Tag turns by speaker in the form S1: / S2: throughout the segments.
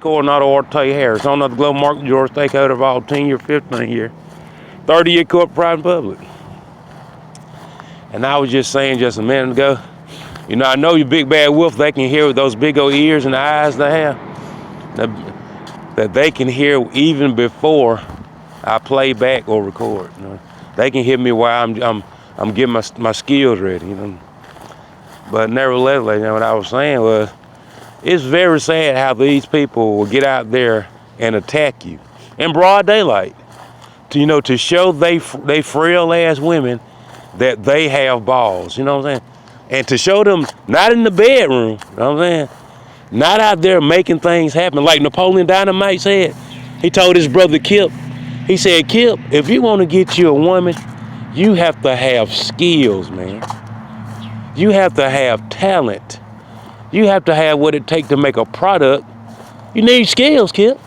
S1: Coronado Orte Harris, owner of the Global Market George Stakeholder of all 10-year, 15-year, 30-year corporate private public. And I was just saying just a minute ago, you know, I know you big bad wolf, they can hear with those big old ears and the eyes they have, that they can hear even before I play back or record. You know? They can hear me while I'm getting my skills ready, you know. But nevertheless, you know, what I was saying was, it's very sad how these people will get out there and attack you in broad daylight, to show they frail ass women that they have balls, you know what I'm saying? And to show them not in the bedroom, you know what I'm saying? Not out there making things happen. Like Napoleon Dynamite said, he told his brother Kip, he said, Kip, if you want to get you a woman, you have to have skills, man. You have to have talent. You have to have what it takes to make a product. You need skills, Kip.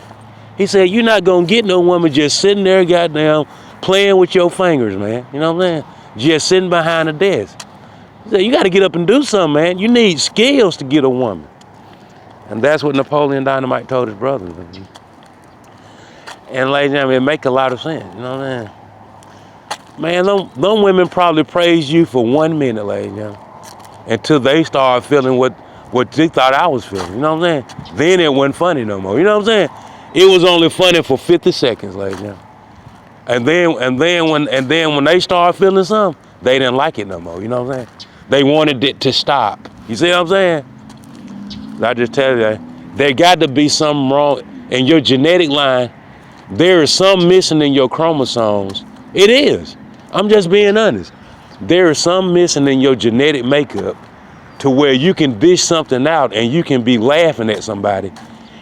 S1: He said, you're not going to get no woman just sitting there, goddamn, playing with your fingers, man. You know what I'm saying? Just sitting behind a desk. He said, you got to get up and do something, man. You need skills to get a woman. And that's what Napoleon Dynamite told his brother. And ladies and gentlemen, it make a lot of sense, you know what I'm saying? Man, them women probably praise you for 1 minute, ladies and gentlemen, until they start feeling what they thought I was feeling, you know what I'm saying? Then it wasn't funny no more, you know what I'm saying? It was only funny for 50 seconds, ladies and gentlemen. And then when they start feeling something, they didn't like it no more, you know what I'm saying? They wanted it to stop. You see what I'm saying? I just tell you that there got to be something wrong in your genetic line. There is something missing in your chromosomes. It is. I'm just being honest. There is something missing in your genetic makeup to where you can dish something out and you can be laughing at somebody.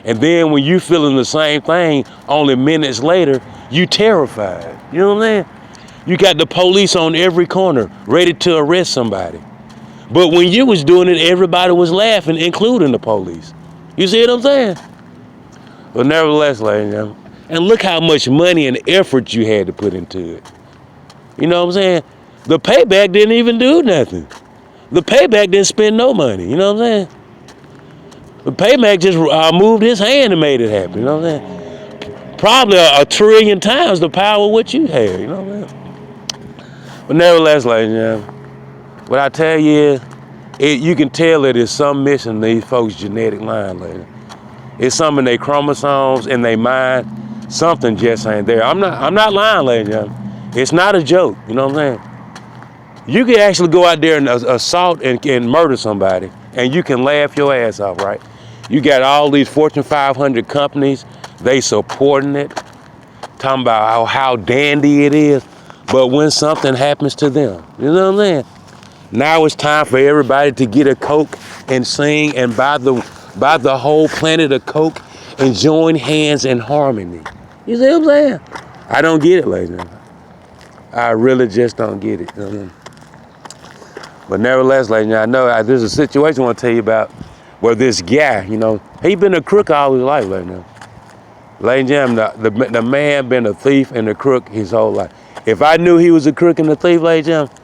S1: And then when you feeling the same thing, only minutes later, you terrified. You know what I'm saying? You got the police on every corner ready to arrest somebody. But when you was doing it, everybody was laughing, including the police. You see what I'm saying? But nevertheless, ladies and gentlemen, and look how much money and effort you had to put into it. You know what I'm saying? The payback didn't even do nothing. The payback didn't spend no money, you know what I'm saying? The payback just moved his hand and made it happen, you know what I'm saying? Probably a trillion times the power of what you had, you know what I'm saying? But nevertheless, ladies and gentlemen, what I tell you is, you can tell that there's something missing in these folks' genetic line, lady. It's something in their chromosomes, in their mind. Something just ain't there. I'm not lying, ladies and gentlemen. It's not a joke, you know what I'm saying? You can actually go out there and assault and murder somebody, and you can laugh your ass off, right? You got all these Fortune 500 companies, they supporting it, talking about how dandy it is. But when something happens to them, you know what I'm saying? Now it's time for everybody to get a Coke and sing and buy the whole planet of Coke and join hands in harmony. You see what I'm saying? I don't get it, ladies and gentlemen. I really just don't get it. You know what I mean? But nevertheless, ladies and gentlemen, I know there's a situation I want to tell you about where this guy, he been a crook all his life, ladies and gentlemen. Ladies and gentlemen, the man been a thief and a crook his whole life. If I knew he was a crook and a thief, ladies and gentlemen,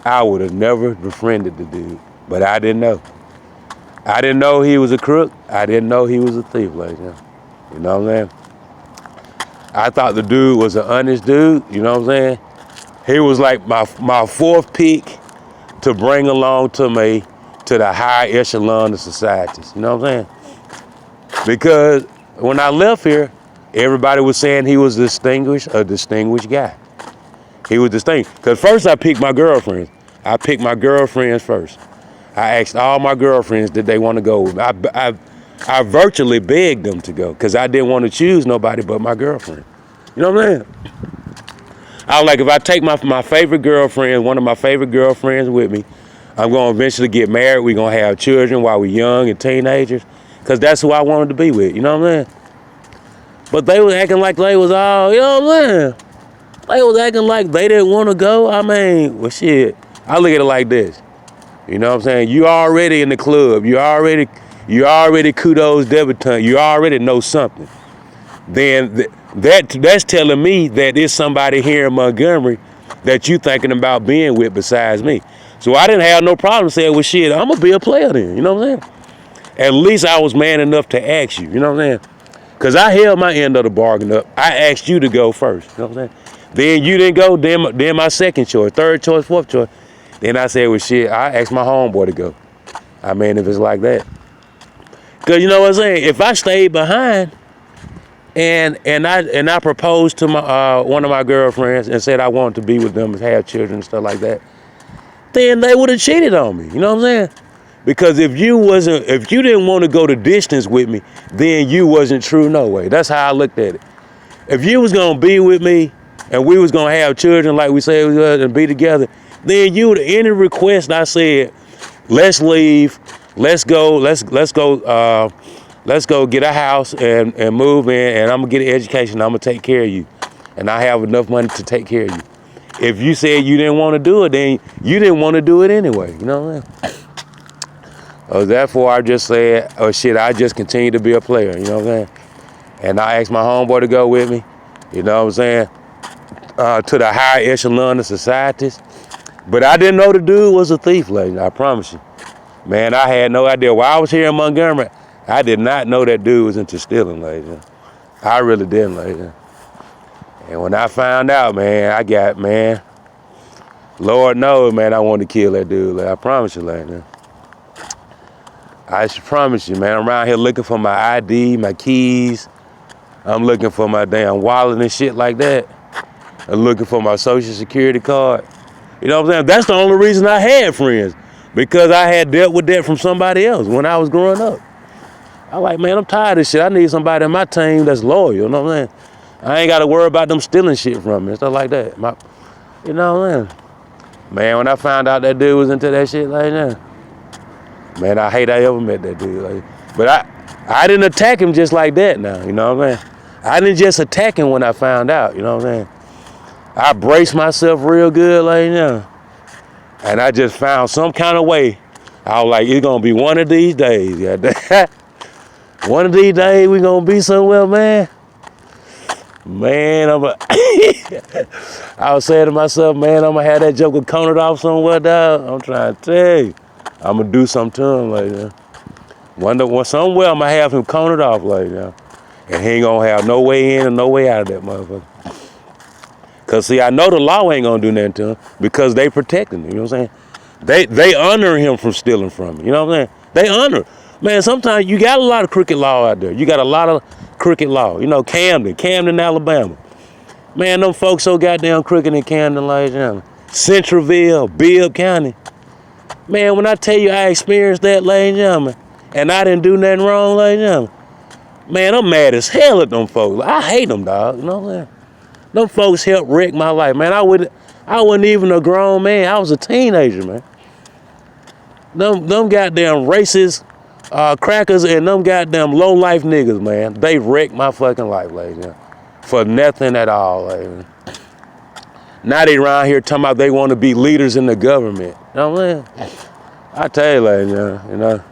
S1: I would have never befriended the dude, but I didn't know. I didn't know he was a crook. I didn't know he was a thief, ladies and gentlemen. You know what I'm saying? I thought the dude was an honest dude, you know what I'm saying? He was like my fourth pick to bring along to me to the high echelon of societies, you know what I'm saying? Because when I left here, everybody was saying he was a distinguished guy. He was distinguished. Because first I picked my girlfriends. I picked my girlfriends first. I asked all my girlfriends did they want to go with me. I virtually begged them to go because I didn't want to choose nobody but my girlfriend. You know what I'm saying? I was like, if I take my favorite girlfriend, one of my favorite girlfriends with me, I'm going to eventually get married. We're going to have children while we're young and teenagers because that's who I wanted to be with. You know what I'm saying? But they was acting like they was all, you know what I'm saying? They was acting like they didn't want to go. I mean, well, shit. I look at it like this. You know what I'm saying? You already in the club. You already kudos debutante. You already know something. Then that's telling me that there's somebody here in Montgomery that you thinking about being with besides me. So I didn't have no problem saying, well, shit, I'm going to be a player then. You know what I'm saying? At least I was man enough to ask you. You know what I'm saying? Cause I held my end of the bargain up. I asked you to go first. You know what I'm saying? Then you didn't go. Then my second choice, third choice, fourth choice. Then I said, well, shit, I asked my homeboy to go. I mean, if it's like that. Cause you know what I'm saying? If I stayed behind and I proposed to my one of my girlfriends and said I wanted to be with them and have children and stuff like that, then they would have cheated on me. You know what I'm saying? Because if you didn't want to go the distance with me, then you wasn't true no way. That's how I looked at it. If you was gonna be with me and we was gonna have children like we said we was and be together, then any request I said, let's leave, let's go get a house and move in, and I'm gonna get an education, I'm gonna take care of you. And I have enough money to take care of you. If you said you didn't want to do it, then you didn't want to do it anyway. You know what I mean? Therefore, I just said, oh shit, I just continue to be a player. You know what I'm saying? And I asked my homeboy to go with me. You know what I'm saying? To the higher echelon of societies. But I didn't know the dude was a thief, lady. I promise you. Man, I had no idea. While I was here in Montgomery, I did not know that dude was into stealing, lady. I really didn't, lady. And when I found out, man, Lord knows, man, I wanted to kill that dude. Like, I promise you, lady. I just promise you, man, I'm around here looking for my ID, my keys. I'm looking for my damn wallet and shit like that. I'm looking for my social security card. You know what I'm saying? That's the only reason I had friends, because I had dealt with that from somebody else when I was growing up. I like, man, I'm tired of this shit. I need somebody on my team that's loyal, you know what I'm saying? I ain't got to worry about them stealing shit from me and stuff like that. You know what I'm saying? Man, when I found out that dude was into that shit like that, man, I hate I ever met that dude. Like, but I didn't attack him just like that now, you know what I'm saying? I didn't just attack him when I found out, you know what I'm saying? I braced myself real good like now. And I just found some kind of way. I was like, it's gonna be one of these days, yeah. One of these days we gonna be somewhere, man. Man, I was saying to myself, man, I'm gonna have that joker cornered off somewhere, dog. I'm trying to tell you. I'm gonna do something to him like that. Somewhere I'm gonna have him cornered off like that. And he ain't gonna have no way in and no way out of that motherfucker. Cause see, I know the law ain't gonna do nothing to him because they protecting him, you know what I'm saying? They honor him from stealing from him, you know what I'm saying? They honor. Man, sometimes you got a lot of crooked law out there. You got a lot of crooked law. You know, Camden, Alabama. Man, them folks so goddamn crooked in Camden, like that. Centralville, Bibb County. Man, when I tell you I experienced that, ladies and gentlemen, and I didn't do nothing wrong, ladies and gentlemen, man, I'm mad as hell at them folks. I hate them, dog. You know what I'm saying? Them folks helped wreck my life, man. I wasn't even a grown man. I was a teenager, man. Them goddamn racist crackers and them goddamn low life niggas, man. They wrecked my fucking life, ladies and gentlemen. For nothing at all, ladies. Now they around here talking about they want to be leaders in the government. You know what I'm saying? I tell you, ladies, you know.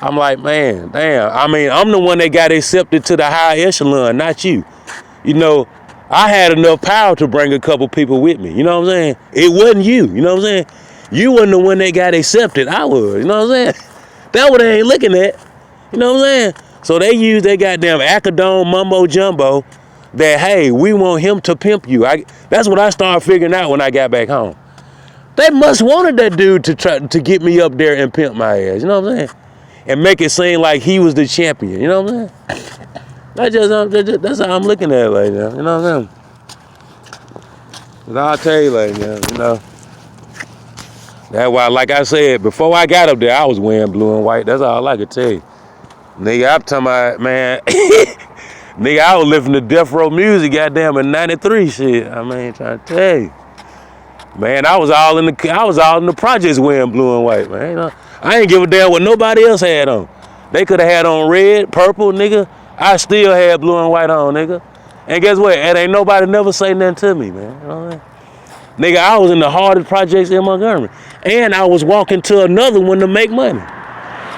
S1: I'm like, man, damn. I mean, I'm the one that got accepted to the high echelon, not you. You know, I had enough power to bring a couple people with me. You know what I'm saying? It wasn't you. You know what I'm saying? You wasn't the one that got accepted. I was. You know what I'm saying? That's what they ain't looking at. You know what I'm saying? So they use their goddamn acadome mumbo jumbo that, hey, we want him to pimp you. That's what I started figuring out when I got back home. They must wanted that dude to try to get me up there and pimp my ass. You know what I'm saying? And make it seem like he was the champion. You know what I'm saying? That's how I'm looking at it like that. You know what I'm saying? But I'll tell you like that, you know. That's why, like I said, before I got up there, I was wearing blue and white. That's all I could tell you. Nigga, I'm talking about, man, nigga, I was listening to Death Row music, goddamn, in 93 shit. I mean, trying to tell you. Man, I was all in the projects wearing blue and white, man. You know? I ain't give a damn what nobody else had on. They could have had on red, purple, nigga. I still had blue and white on, nigga. And guess what? It ain't nobody never say nothing to me, man. You know what I mean? Nigga, I was in the hardest projects in Montgomery. And I was walking to another one to make money.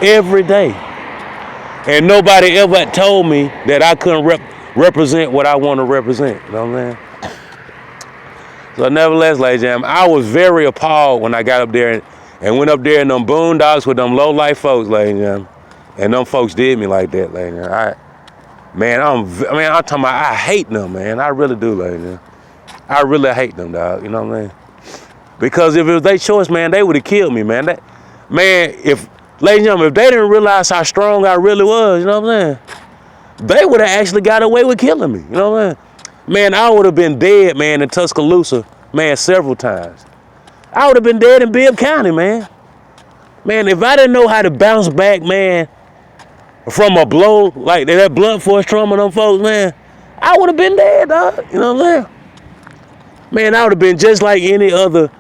S1: Every day. And nobody ever told me that I couldn't represent what I want to represent. You know what I'm saying? So nevertheless, ladies and gentlemen, I was very appalled when I got up there and went up there in them boondocks with them low-life folks, ladies and gentlemen. And them folks did me like that, like, I'm talking about, I hate them, man. I really do, like, I really hate them, dog. You know what I mean? Because if it was their choice, man, they would have killed me, man. Ladies and gentlemen, if they didn't realize how strong I really was, you know what I'm saying? They would have actually got away with killing me, you know what I'm saying? Man, I would have been dead, man, in Tuscaloosa, man, several times. I would have been dead in Bibb County, man. Man, if I didn't know how to bounce back, man, from a blow, like that blunt force trauma on them folks, man, I would have been dead, dog. You know what I'm saying? Man, I would have been just like any other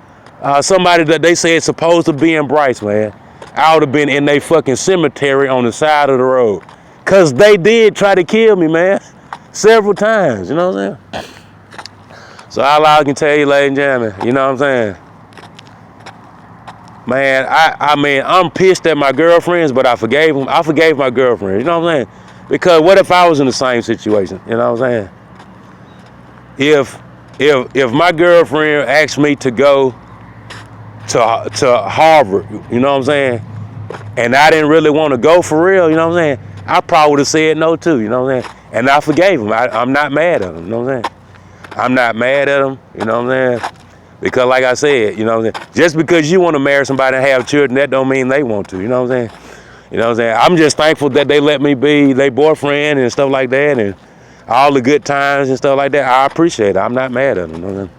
S1: somebody that they say is supposed to be in Bryce, man. I would have been in their fucking cemetery on the side of the road. Cause they did try to kill me, man. Several times, you know what I'm saying? So all I can tell you, ladies and gentlemen, you know what I'm saying? Man, I'm pissed at my girlfriends, but I forgave them. I forgave my girlfriend, you know what I'm saying? Because what if I was in the same situation, you know what I'm saying? If my girlfriend asked me to go to Harvard, you know what I'm saying? And I didn't really want to go for real, you know what I'm saying? I probably would have said no too, you know what I'm saying? And I forgave him. I'm not mad at him, you know what I'm saying? I'm not mad at him, you know what I'm saying? Because like I said, you know what I'm saying? Just because you want to marry somebody and have children, that don't mean they want to, you know what I'm saying? You know what I'm saying? I'm just thankful that they let me be their boyfriend and stuff like that, and all the good times and stuff like that. I appreciate it. I'm not mad at them, you know what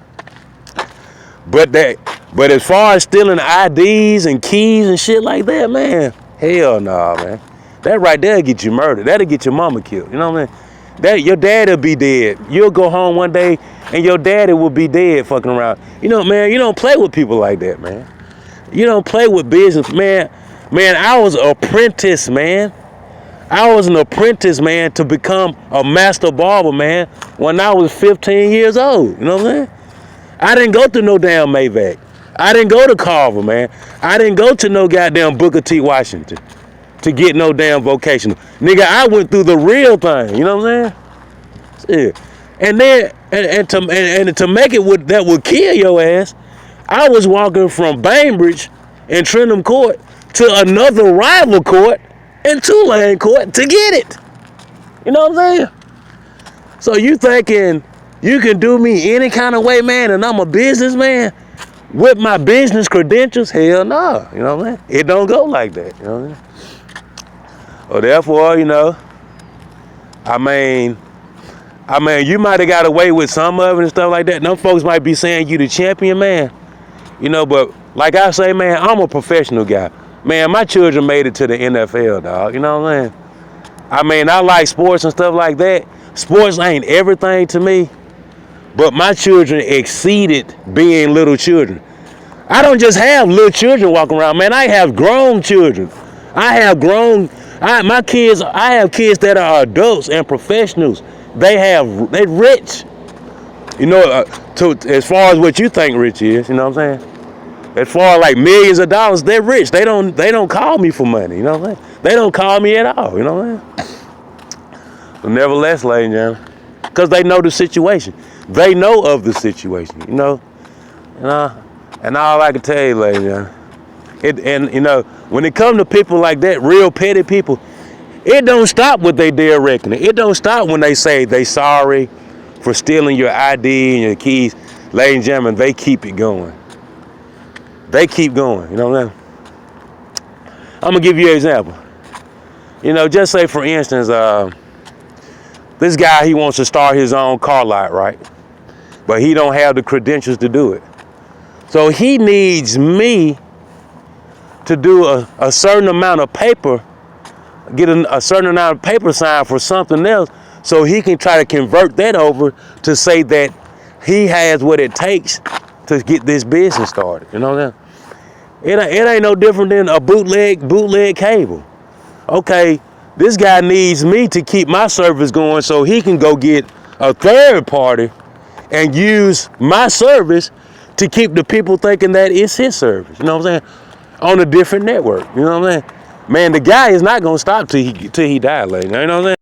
S1: I'm saying? But as far as stealing IDs and keys and shit like that, man, hell no, man. That right there get you murdered. That'll get your mama killed. You know what I mean? Your dad'll be dead. You'll go home one day and your daddy will be dead fucking around. You know, man, you don't play with people like that, man. You don't play with business, man. Man, I was an apprentice, man. I was an apprentice, man, to become a master barber, man, when I was 15 years old. You know what I'm saying? I didn't go through no damn Maybach. I didn't go to Carver, man. I didn't go to no goddamn Booker T. Washington to get no damn vocational. Nigga, I went through the real thing, you know what I'm saying? Yeah. And then, and to make it that would kill your ass, I was walking from Bainbridge and Trentham Court to another rival court and Tulane Court to get it. You know what I'm saying? So you thinking you can do me any kind of way, man, and I'm a businessman with my business credentials? Hell no. You know what I'm saying? It don't go like that. You know what I'm saying? Well, therefore, you know, I mean, you might have got away with some of it and stuff like that. Them folks might be saying you the champion, man. You know, but like I say, man, I'm a professional guy. Man, my children made it to the NFL, dog. You know what I'm saying? I mean, I like sports and stuff like that. Sports ain't everything to me, but my children exceeded being little children. I don't just have little children walking around, man. I have grown children. I have kids that are adults and professionals. They rich. You know, as far as what you think rich is, you know what I'm saying? As far as like millions of dollars, they're rich. They don't call me for money, you know what I'm saying? They don't call me at all, you know what I'm saying? But nevertheless, ladies and gentlemen, because they know the situation. They know of the situation, you know? And all I can tell you, ladies and gentlemen, and you know, when it comes to people like that, real petty people, it don't stop with they dare reckoning. It don't stop when they say they sorry for stealing your ID and your keys. Ladies and gentlemen, they keep it going. They keep going, you know what I'm saying? I'm gonna give you an example. You know, just say for instance, this guy, he wants to start his own car lot, right? But he don't have the credentials to do it. So he needs me to do a certain amount of paper, get a certain amount of paper signed for something else, so he can try to convert that over to say that he has what it takes to get this business started. You know what I'm saying? It ain't no different than a bootleg cable. Okay, this guy needs me to keep my service going so he can go get a third party and use my service to keep the people thinking that it's his service. You know what I'm saying? On a different network. You know what I'm saying? Man, the guy is not gonna stop till he dies, lady. You know what I'm saying?